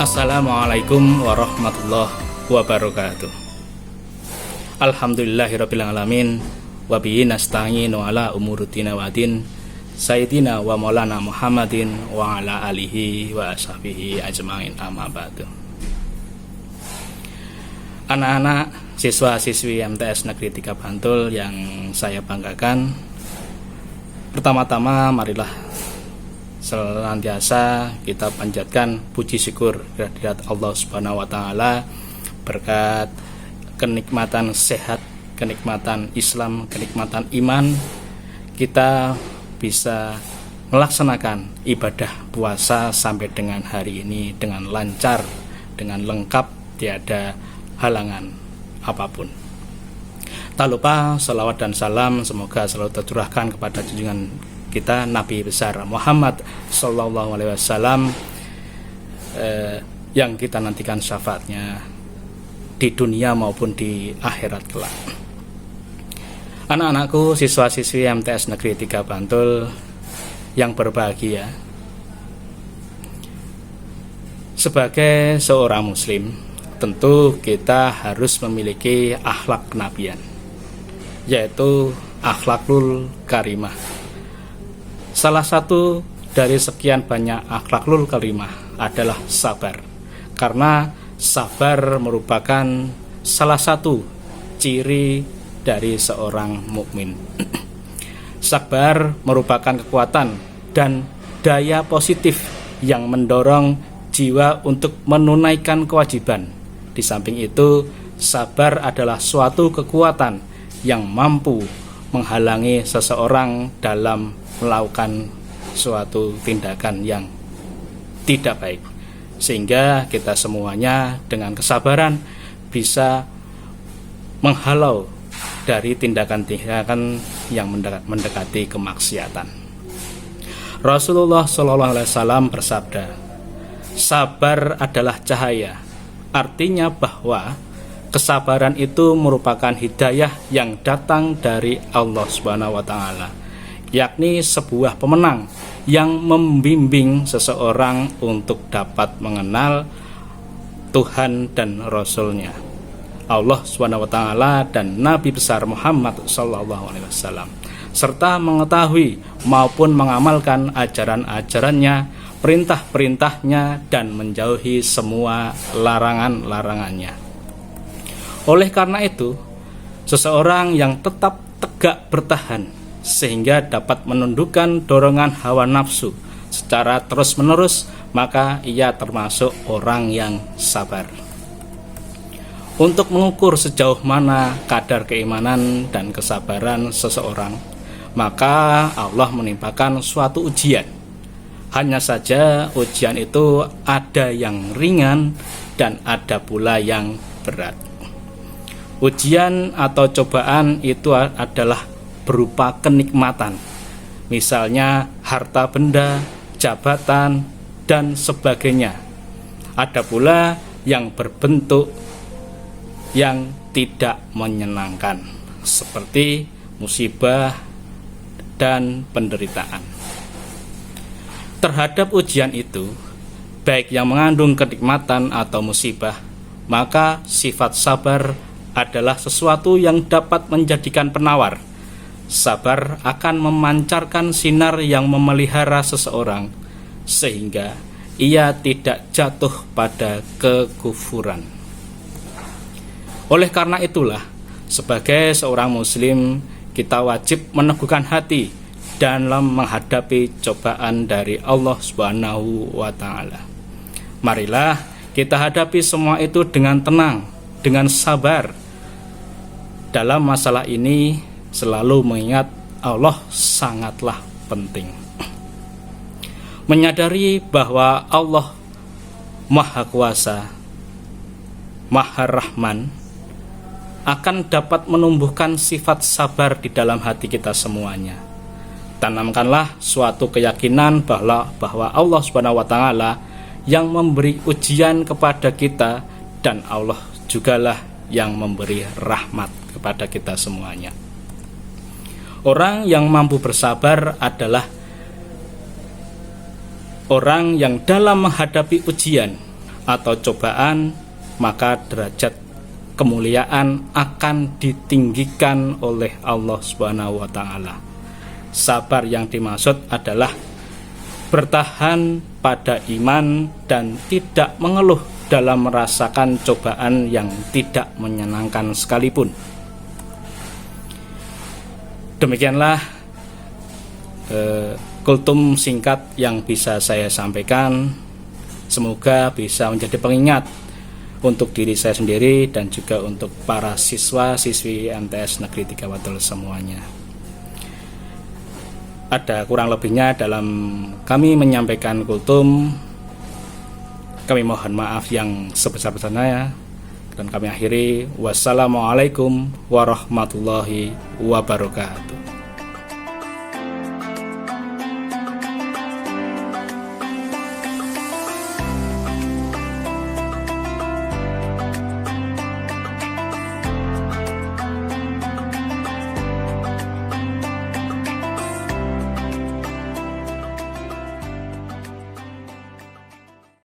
Assalamualaikum warahmatullahi wabarakatuh. Alhamdulillahirabbil alamin wa bihi nasta'inu ala umuruddin wa din sayyidina wa maulana Muhammadin wa ala alihi wa ashabihi ajmain, amma ba'du. Anak-anak siswa-siswi MTS Negeri 3 Bantul yang saya banggakan, pertama-tama marilah senantiasa kita panjatkan puji syukur kehadirat Allah Subhanahu wa taala berkat kenikmatan sehat, kenikmatan Islam, kenikmatan iman, kita bisa melaksanakan ibadah puasa sampai dengan hari ini dengan lancar, dengan lengkap, tiada halangan apapun. Tak lupa salawat dan salam semoga selalu tercurahkan kepada junjungan kita Nabi besar Muhammad Sallallahu Alaihi Wasallam yang kita nantikan syafaatnya di dunia maupun di akhirat kelak. Anak-anakku siswa-siswi MTS Negeri 3 Bantul yang berbahagia, sebagai seorang muslim tentu kita harus memiliki akhlak kenabian, yaitu akhlakul karimah. Salah satu dari sekian banyak akhlakul karimah adalah sabar, karena sabar merupakan salah satu ciri dari seorang mukmin. Sabar merupakan kekuatan dan daya positif yang mendorong jiwa untuk menunaikan kewajiban. Di samping itu, sabar adalah suatu kekuatan yang mampu menghalangi seseorang dalam melakukan suatu tindakan yang tidak baik, sehingga kita semuanya dengan kesabaran bisa menghalau dari tindakan-tindakan yang mendekati kemaksiatan. Rasulullah SAW bersabda, sabar adalah cahaya. Artinya bahwa kesabaran itu merupakan hidayah yang datang dari Allah Subhanahu wa taala, yakni sebuah pemenang yang membimbing seseorang untuk dapat mengenal Tuhan dan Rasul-Nya, Allah Subhanahu wa taala dan Nabi besar Muhammad sallallahu alaihi wasallam, serta mengetahui maupun mengamalkan ajaran-ajarannya, perintah-perintahnya, dan menjauhi semua larangan-larangannya. Oleh karena itu, seseorang yang tetap tegak bertahan sehingga dapat menundukkan dorongan hawa nafsu secara terus-menerus, maka ia termasuk orang yang sabar. Untuk mengukur sejauh mana kadar keimanan dan kesabaran seseorang, maka Allah menimpakan suatu ujian. Hanya saja ujian itu ada yang ringan dan ada pula yang berat. Ujian atau cobaan itu adalah berupa kenikmatan, misalnya harta benda, jabatan, dan sebagainya. Ada pula yang berbentuk yang tidak menyenangkan, seperti musibah dan penderitaan. Terhadap ujian itu, baik yang mengandung kenikmatan atau musibah, maka sifat sabar adalah sesuatu yang dapat menjadikan penawar. Sabar akan memancarkan sinar yang memelihara seseorang sehingga ia tidak jatuh pada kekufuran. Oleh karena itulah, sebagai seorang muslim, kita wajib meneguhkan hati dalam menghadapi cobaan dari Allah Subhanahu wa taala. Marilah kita hadapi semua itu dengan tenang, dengan sabar. Dalam masalah ini, selalu mengingat Allah sangatlah penting. Menyadari bahwa Allah Maha Kuasa, Maha Rahman, akan dapat menumbuhkan sifat sabar di dalam hati kita semuanya. Tanamkanlah suatu keyakinan bahwa Allah Subhanahu wa taala yang memberi ujian kepada kita, dan Allah jugalah yang memberi rahmat kepada kita semuanya. Orang yang mampu bersabar adalah orang yang dalam menghadapi ujian atau cobaan, maka derajat kemuliaan akan ditinggikan oleh Allah Subhanahu wa taala. Sabar yang dimaksud adalah bertahan pada iman dan tidak mengeluh dalam merasakan cobaan yang tidak menyenangkan sekalipun. Demikianlah kultum singkat yang bisa saya sampaikan. Semoga bisa menjadi pengingat untuk diri saya sendiri dan juga untuk para siswa-siswi MTS Negeri 3 Wadul semuanya. Ada kurang lebihnya dalam kami menyampaikan kultum. Kami mohon maaf yang sebesar-besarnya dan kami akhiri. Wassalamualaikum warahmatullahi wabarakatuh.